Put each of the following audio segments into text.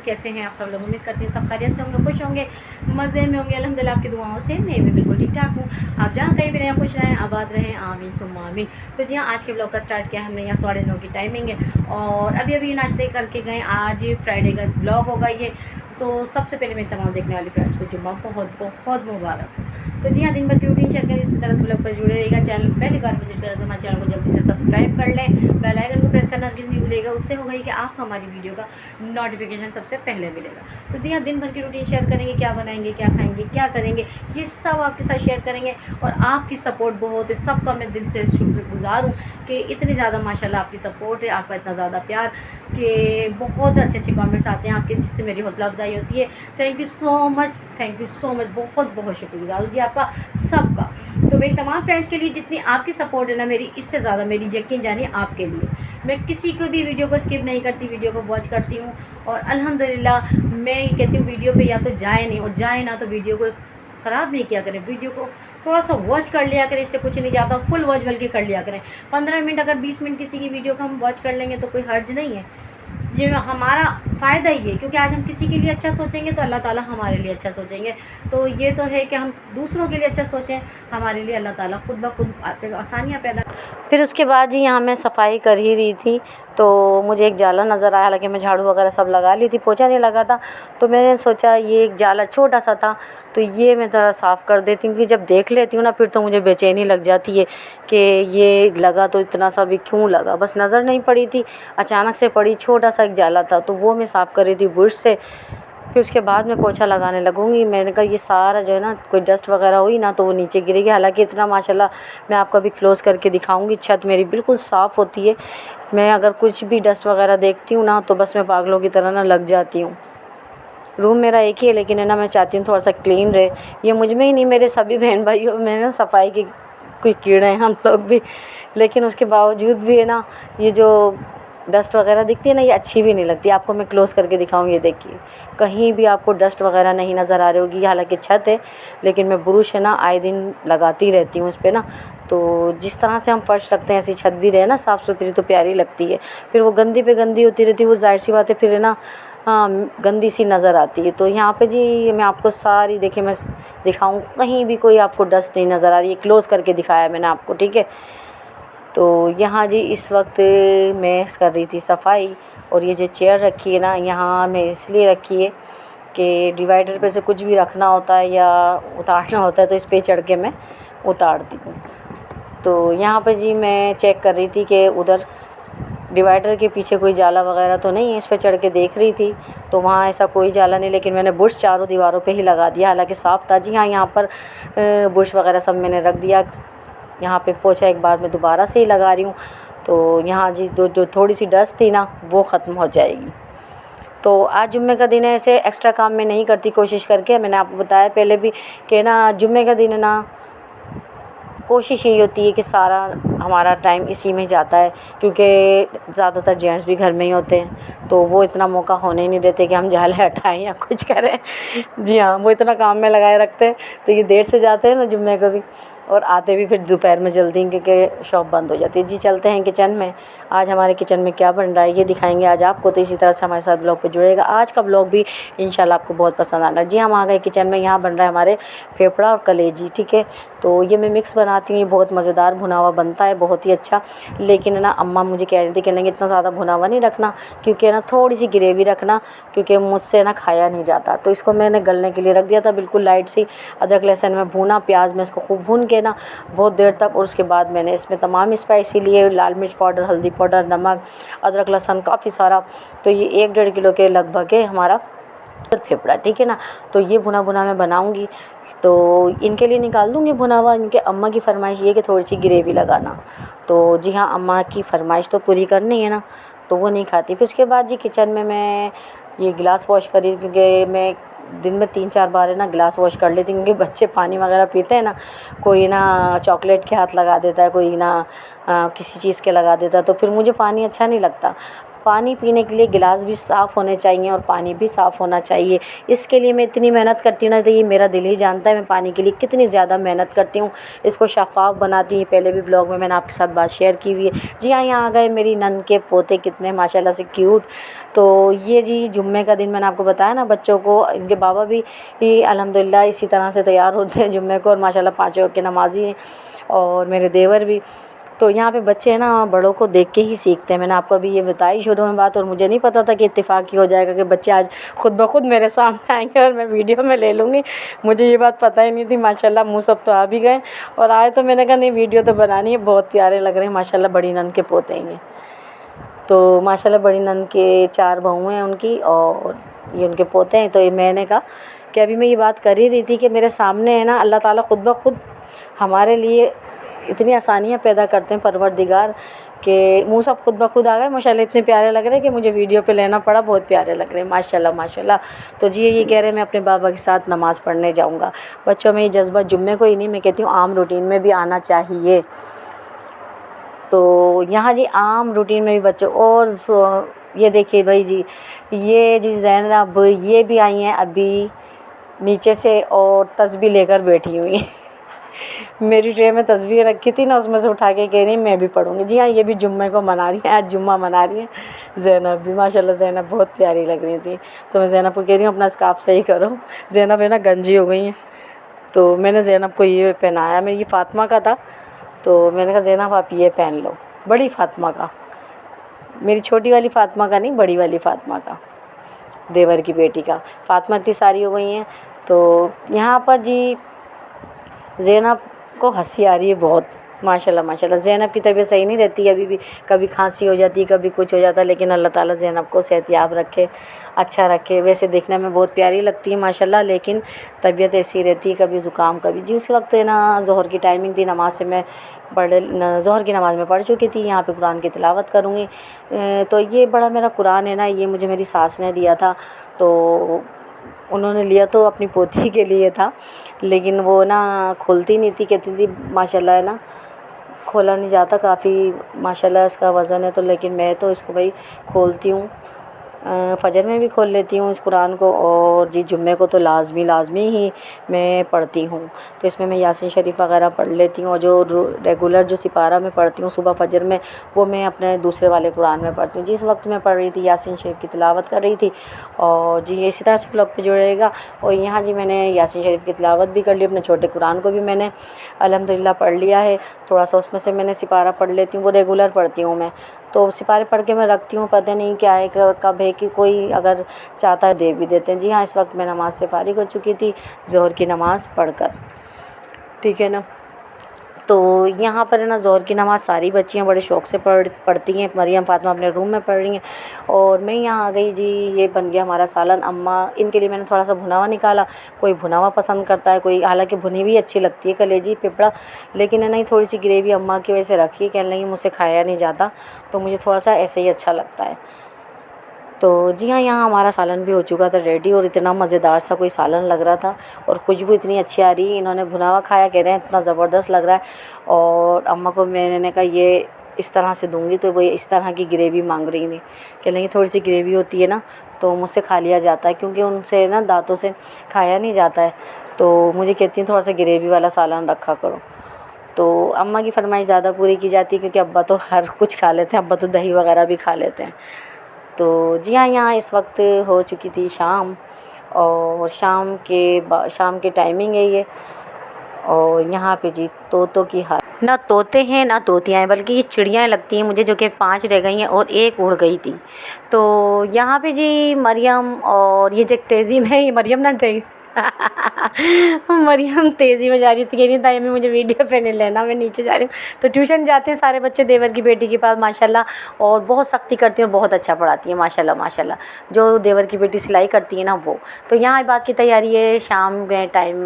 कैसे हैं आप सब लोग? उम्मीद करती हूँ सब खैरियत से होंगे, खुश होंगे, मज़े में होंगे। अल्हम्दुलिल्लाह आपकी दुआओं से मैं भी बिल्कुल ठीक ठाक हूँ। आप जहाँ कहीं भी रहें, खुश रहें, आबाद रहें, आमीन सुम्मा आमीन। तो जी हाँ, आज के ब्लॉग का स्टार्ट किया हमने। यहाँ 9:30 की टाइमिंग है और अभी नाश्ते करके गए। आज फ्राइडे का ब्लॉग होगा ये। तो सबसे पहले मेरे तमाम देखने वाली फ्रेंड्स को जुम्मा बहुत बहुत मुबारक हो। तो जी हाँ, दिन भर की रूटीन शेयर करें, इसी तरह से ब्लॉग पर जुड़े रहेगा। चैनल पहली बार विजिट करें तो हमारे चैनल को जल्दी से सब्सक्राइब कर लें, बेल आइकन को प्रेस करना किसी नहीं भूलेगा। उससे होगा कि आपको हमारी वीडियो का नोटिफिकेशन सबसे पहले मिलेगा। तो जी हाँ, दिन भर की रूटीन शेयर करेंगे, क्या बनाएंगे, क्या खाएंगे, क्या करेंगे, ये सब आपके साथ शेयर करेंगे। और आपकी सपोर्ट बहुत है, सबका मैं दिल से शुक्रगुजार हूँ कि इतनी ज़्यादा माशाल्लाह आपकी सपोर्ट है, आपका इतना ज़्यादा प्यार कि बहुत अच्छे अच्छे कमेंट्स आते हैं आपके, जिससे मेरी हौसला अफजाई होती है। Thank you so much, thank you so much, बहुत बहुत शुक्रगुजार हूँ जी आपका सबका। तो मेरी तमाम फ्रेंड्स के लिए जितनी आपकी सपोर्ट है ना मेरी, इससे ज़्यादा मेरी यकीन जानिए आपके लिए। मैं किसी को भी वीडियो को स्किप नहीं करती, वीडियो को वॉच करती हूँ। और अल्हम्दुलिल्लाह मैं ये कहती हूँ, वीडियो पे या तो जाए नहीं, और जाए ना तो वीडियो को ख़राब नहीं किया करें, वीडियो को थोड़ा सा वॉच कर लिया करें। इससे कुछ नहीं जाता, फुल वॉच बल्कि कर लिया करें। 15 मिनट अगर 20 मिनट किसी की वीडियो को हम वॉच कर लेंगे तो कोई हर्ज नहीं है, ये हमारा फ़ायदा ही है। क्योंकि आज हम किसी के लिए अच्छा सोचेंगे तो अल्लाह ताला हमारे लिए अच्छा सोचेंगे। तो ये तो है कि हम दूसरों के लिए अच्छा सोचें, हमारे लिए अल्लाह ताला खुद ब खुद आसानियाँ पैदा। फिर उसके बाद जी यहाँ मैं सफाई कर ही रही थी तो मुझे एक जाला नज़र आया। हालांकि मैं झाड़ू वगैरह सब लगा ली थी, पोछा नहीं लगा था। तो मैंने सोचा ये एक जाला छोटा सा था तो ये मैं ज़रा साफ़ कर देती हूँ। कि जब देख लेती हूँ ना फिर तो मुझे बेचैनी लग जाती है कि ये लगा तो इतना सा भी क्यों लगा। बस नज़र नहीं पड़ी थी, अचानक से पड़ी, छोटा सा एक जाला था तो वो मैं साफ़ कर रही थी ब्रश से। फिर उसके बाद मैं पोछा लगाने लगूँगी। मैंने कहा ये सारा जो है ना, कोई डस्ट वगैरह हुई ना तो वो नीचे गिरेगी। हालांकि इतना माशाल्लाह मैं आपको अभी क्लोज़ करके दिखाऊंगी, छत मेरी बिल्कुल साफ़ होती है। मैं अगर कुछ भी डस्ट वगैरह देखती हूँ ना तो बस मैं पागलों की तरह ना लग जाती हूँ। रूम मेरा एक ही है लेकिन है ना, मैं चाहती हूँ थोड़ा सा क्लीन रहे। ये मुझ में ही नहीं, मेरे सभी बहन भाइयों में ना सफाई के कोई कीड़े हैं हम लोग भी। लेकिन उसके बावजूद भी है ना, ये जो डस्ट वगैरह दिखती है ना, ये अच्छी भी नहीं लगती। आपको मैं क्लोज़ करके दिखाऊँ, ये देखिए कहीं भी आपको डस्ट वगैरह नहीं नज़र आ रही होगी। हालांकि छत है लेकिन मैं ब्रश है ना आए दिन लगाती रहती हूँ उस पर ना। तो जिस तरह से हम फर्श रखते हैं ऐसी छत भी रहे ना साफ़ सुथरी तो प्यारी लगती है। फिर वो गंदी पे गंदी होती रहती है, वो जाहिर सी बात है फिर है ना, हाँ, गंदी सी नज़र आती है। तो यहाँ पे जी मैं आपको सारी देखिए मैं दिखाऊँ, कहीं भी कोई आपको डस्ट नहीं नज़र आ रही है। क्लोज़ करके दिखाया मैंने आपको, ठीक है। तो यहाँ जी इस वक्त मैं कर रही थी सफाई। और ये जो चेयर रखी है ना, यहाँ मैं इसलिए रखी है कि डिवाइडर पे से कुछ भी रखना होता है या उतारना होता है तो इस पे चढ़ के मैं उतारती हूँ। तो यहाँ पे जी मैं चेक कर रही थी कि उधर डिवाइडर के पीछे कोई जाला वगैरह तो नहीं है, इस पे चढ़ के देख रही थी तो वहाँ ऐसा कोई जाला नहीं। लेकिन मैंने बुश चारों दीवारों पे ही लगा दिया, हालांकि साफ़ था। जी हाँ, यहाँ पर बुश वगैरह सब मैंने रख दिया। यहाँ पे पोछा एक बार मैं दोबारा से ही लगा रही हूँ। तो यहाँ जी जो थोड़ी सी डस्ट थी ना वो ख़त्म हो जाएगी। तो आज जुम्मे का दिन है, ऐसे एक्स्ट्रा काम मैं नहीं करती कोशिश करके। मैंने आपको बताया पहले भी कि ना जुम्मे का दिन है ना, कोशिश यही होती है कि सारा हमारा टाइम इसी में जाता है। क्योंकि ज़्यादातर जेंट्स भी घर में ही होते हैं तो वो इतना मौका होने ही नहीं देते कि हम झाले हटाएं या कुछ करें। जी हाँ, वो इतना काम में लगाए रखते हैं तो ये देर से जाते हैं ना जुम्मे को भी, और आते भी फिर दोपहर में जल्दी क्योंकि शॉप बंद हो जाती है। जी चलते हैं किचन में। आज हमारे किचन में क्या बन रहा है ये दिखाएंगे आज आपको। तो इसी तरह से हमारे साथ ब्लॉग पे जुड़ेगा। आज का ब्लॉग भी इंशाल्लाह आपको बहुत पसंद आना। जी हम आ गए किचन में। यहाँ बन रहा है हमारे फेफड़ा और कलेजी, ठीक है। तो ये मैं मिक्स बनाती हूँ, ये बहुत मज़ेदार भुना हुआ बनता है, बहुत ही अच्छा। लेकिन है ना अम्मा मुझे कह रही थी, कहने लगी इतना ज़्यादा भुना हुआ नहीं रखना, क्योंकि ना थोड़ी सी ग्रेवी रखना, क्योंकि मुझसे ना खाया नहीं जाता। तो इसको मैंने गलने के लिए रख दिया था, बिल्कुल लाइट सी। अदरक लहसुन में भूना, प्याज में इसको खूब भून के ना बहुत देर तक। और उसके बाद मैंने इसमें तमाम स्पाइसी लिए, लाल मिर्च पाउडर, हल्दी पाउडर, नमक, अदरक लहसुन काफ़ी सारा। तो ये 1-1.5 किलो के लगभग है हमारा फेफड़ा, ठीक है ना। तो ये भुना भुना मैं बनाऊंगी तो इनके लिए निकाल दूंगी भुना हुआ। इनके अम्मा की फरमाइश ये कि थोड़ी सी ग्रेवी लगाना। तो जी हाँ, अम्मा की फरमाइश तो पूरी करनी है ना, तो वो नहीं खाती। फिर उसके बाद जी किचन में मैं ये गिलास वॉश करी, क्योंकि मैं दिन में 3-4 बार है ना गिलास वॉश कर लेती हूँ। क्योंकि बच्चे पानी वगैरह पीते हैं ना, कोई ना चॉकलेट के हाथ लगा देता है, कोई ना किसी चीज़ के लगा देता है, तो फिर मुझे पानी अच्छा नहीं लगता। पानी पीने के लिए गिलास भी साफ़ होने चाहिए और पानी भी साफ़ होना चाहिए। इसके लिए मैं इतनी मेहनत करती हूँ ना, तो ये मेरा दिल ही जानता है मैं पानी के लिए कितनी ज़्यादा मेहनत करती हूँ। इसको शफ़ाफ़ बनाती हूँ। पहले भी ब्लॉग में मैंने आपके साथ बात शेयर की हुई है। जी हाँ, यहाँ आ गए मेरी नंद के पोते, कितने माशाल्लाह से क्यूट। तो ये जी जुम्मे का दिन मैंने आपको बताया ना, बच्चों को इनके बाबा भी अल्हम्दुलिल्लाह इसी तरह से तैयार होते हैं जुम्मे को, और माशाल्लाह 5 वक़्त के नमाज़ी हैं, और मेरे देवर भी। तो यहाँ पे बच्चे हैं ना, बड़ों को देख के ही सीखते हैं। मैंने आपको अभी ये बताई शुरू में बात, और मुझे नहीं पता था कि इत्तेफाक ही हो जाएगा कि बच्चे आज खुद ब खुद मेरे सामने आएंगे और मैं वीडियो में ले लूँगी। मुझे ये बात पता ही नहीं थी। माशाल्लाह मुँह सब तो आ भी गए, और आए तो मैंने कहा नहीं वीडियो तो बनानी है, बहुत प्यारे लग रहे हैं माशाल्लाह। बड़ी नंद के पोते हैं। तो माशाल्लाह बड़ी नंद के 4 बहू हैं उनकी, और ये उनके पोते हैं। तो ये मैंने कहा कि अभी मैं ये बात कर ही रही थी कि मेरे सामने है ना, अल्लाह ताला खुद ब खुद हमारे लिए इतनी आसानियाँ पैदा करते हैं परवरदिगार, के मुँह सब खुद ब खुद आ गए माशाल्लाह। इतने प्यारे लग रहे हैं कि मुझे वीडियो पे लेना पड़ा, बहुत प्यारे लग रहे हैं माशाल्लाह माशाल्लाह। तो जी ये कह रहे हैं मैं अपने बाबा के साथ नमाज़ पढ़ने जाऊँगा। बच्चों में ये जज्बा जुम्मे को ही नहीं, मैं कहती हूँ आम रूटीन में भी आना चाहिए। तो यहाँ जी आम रूटीन में भी बच्चों, और ये देखिए भाई जी, ये जी ज़ैनब ये भी आई हैं अभी नीचे से, और तस्बीह लेकर बैठी हुई हैं। मेरी ट्रे में तस्बीह रखी थी ना, उसमें से उठा के कह रही मैं भी पढ़ूँगी। जी हाँ, ये भी जुम्मे को मना रही हैं, आज जुम्मा मना रही हैं ज़ैनब भी। माशाल्लाह ज़ैनब बहुत प्यारी लग रही थी। तो मैं ज़ैनब को कह रही हूँ अपना स्कार्फ़ सही करो। ज़ैनब है ना गंजी हो गई हैं, तो मैंने ज़ैनब को ये पहनाया। मैं ये फ़ातिमा का था, तो मैंने कहा ज़ैनब आप ये पहन लो, बड़ी फ़ातिमा का, मेरी छोटी वाली फ़ातिमा का नहीं, बड़ी वाली फ़ातिमा का, देवर की बेटी का। फ़ातिमा इतनी सारी हो गई हैं। तो यहाँ पर जी ज़ैनब को हंसी आ रही है बहुत माशाल्लाह माशाल्लाह। ज़ैनब की तबीयत सही नहीं रहती अभी भी, कभी खांसी हो जाती है, कभी कुछ हो जाता है, लेकिन अल्लाह ताला ज़ैनब को सेहतयाब रखे, अच्छा रखे। वैसे देखने में बहुत प्यारी लगती है माशाल्लाह, लेकिन तबीयत ऐसी रहती है, कभी ज़ुकाम कभी जी। उस वक्त ना ज़ोहर की टाइमिंग थी, नमाज से मैं ज़ोहर की नमाज़ में पढ़ चुकी थी। यहाँ पे कुरान की तिलावत करूँगी। तो ये बड़ा मेरा कुरान है ना, ये मुझे मेरी सास ने दिया था। तो उन्होंने लिया तो अपनी पोती के लिए था, लेकिन वो ना खुलती नहीं थी, कहती थी माशाल्लाह है ना खोला नहीं जाता, काफ़ी माशाल्लाह इसका वज़न है। तो लेकिन मैं तो इसको भाई खोलती हूँ, फ़जर में भी खोल लेती हूँ इस कुरान को, और जी जुम्मे को तो लाज़मी ही मैं पढ़ती हूँ। तो इसमें मैं यासीन शरीफ वग़ैरह पढ़ लेती हूँ, और जो रेगुलर जो सिपारा में पढ़ती हूँ सुबह फ़जर में, वो मैं अपने दूसरे वाले कुरान में पढ़ती हूँ। जिस वक्त मैं पढ़ रही थी यासीन शरीफ की तिलावत कर रही थी। और जी इसी तरह से ब्लॉग पे जुड़ेगा। और यहाँ जी मैंने यासीन शरीफ की तिलावत भी कर ली, अपने छोटे कुरान को भी मैंने अल्हम्दुलिल्लाह पढ़ लिया है। थोड़ा सा उसमें से मैंने सिपारा पढ़ लेती हूँ, वो रेगुलर पढ़ती हूँ मैं, तो सिपारे पढ़ के मैं रखती हूँ, पता नहीं क्या है कब है कि कोई अगर चाहता है दे भी देते हैं। जी हाँ, इस वक्त मैं नमाज़ से फ़ारिग हो चुकी थी ज़ोहर की नमाज़ पढ़कर, ठीक है ना। तो यहाँ पर है ना ज़ोहर की नमाज़ सारी बच्चियाँ बड़े शौक़ से पढ़ती हैं। मरियम फ़ातिमा अपने रूम में पढ़ रही हैं, और मैं यहाँ आ गई जी। ये बन गया हमारा सालन। अम्मा इनके लिए मैंने थोड़ा सा भुना हुआ निकाला, कोई भुना हुआ पसंद करता है, कोई हालांकि भुनी हुई अच्छी लगती है कलेजी पिपड़ा, लेकिन है नहीं थोड़ी सी ग्रेवी अम्मा की वजह से रखी है, कहने लगी मुझसे खाया नहीं जाता, तो मुझे थोड़ा सा ऐसे ही अच्छा लगता है। तो जी हाँ, यहाँ हमारा सालन भी हो चुका था रेडी, और इतना मज़ेदार सा कोई सालन लग रहा था, और खुशबू इतनी अच्छी आ रही है। इन्होंने भुना हुआ खाया, कह रहे हैं इतना ज़बरदस्त लग रहा है। और अम्मा को मैंने कहा ये इस तरह से दूंगी, तो वो इस तरह की ग्रेवी मांग रही थी। कह लेंगे थोड़ी सी ग्रेवी होती है ना तो मुझसे खा लिया जाता है, क्योंकि उनसे ना दांतों से खाया नहीं जाता है। तो मुझे कहती हैं थोड़ा सा ग्रेवी वाला सालन रखा करो। तो अम्मा की फरमाइश ज़्यादा पूरी की जाती है, क्योंकि अब्बा तो हर कुछ खा लेते हैं, अब्बा तो दही वगैरह भी खा लेते हैं। तो जी हाँ, यहाँ इस वक्त हो चुकी थी शाम, और शाम के टाइमिंग है ये। और यहाँ पे जी तोतों की हाल, ना तोते हैं ना तोतियाँ हैं, बल्कि ये चिड़ियाँ लगती हैं मुझे, जो कि 5 रह गई हैं और एक उड़ गई थी। तो यहाँ पे जी मरियम, और ये जो तेज़ीम है, ये मरियम ना मरियम तेज़ी में जा रही थी, कह रही ताई मुझे वीडियो पे नहीं लेना, मैं नीचे जा रही हूँ। तो ट्यूशन जाते हैं सारे बच्चे देवर की बेटी के पास माशाल्लाह, और बहुत सख्ती करती हैं और बहुत अच्छा पढ़ाती हैं माशाल्लाह माशाल्लाह, जो देवर की बेटी सिलाई करती है ना वो। तो यहाँ इबादत की तैयारी है, शाम के टाइम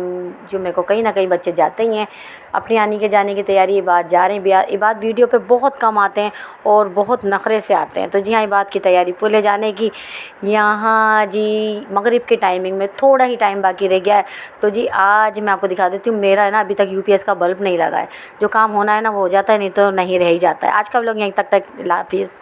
जुम्मे को कहीं ना कहीं बच्चे जाते ही हैं, अपनी आने के जाने की तैयारी। इबादत जा रहे हैं, इबादत वीडियो पे बहुत कम आते हैं और बहुत नखरे से आते हैं। तो जी हाँ, इबादत की तैयारी पूरे जाने की। यहाँ जी मगरिब के टाइमिंग में थोड़ा ही टाइम बाकी रह गया है। तो जी आज मैं आपको दिखा देती हूँ, मेरा है ना अभी तक यूपीएस का बल्ब नहीं लगा है। जो काम होना है ना वो हो जाता है, नहीं तो नहीं रह ही जाता है। आज का व्लॉग यहीं तक। अल्लाह हाफिज़।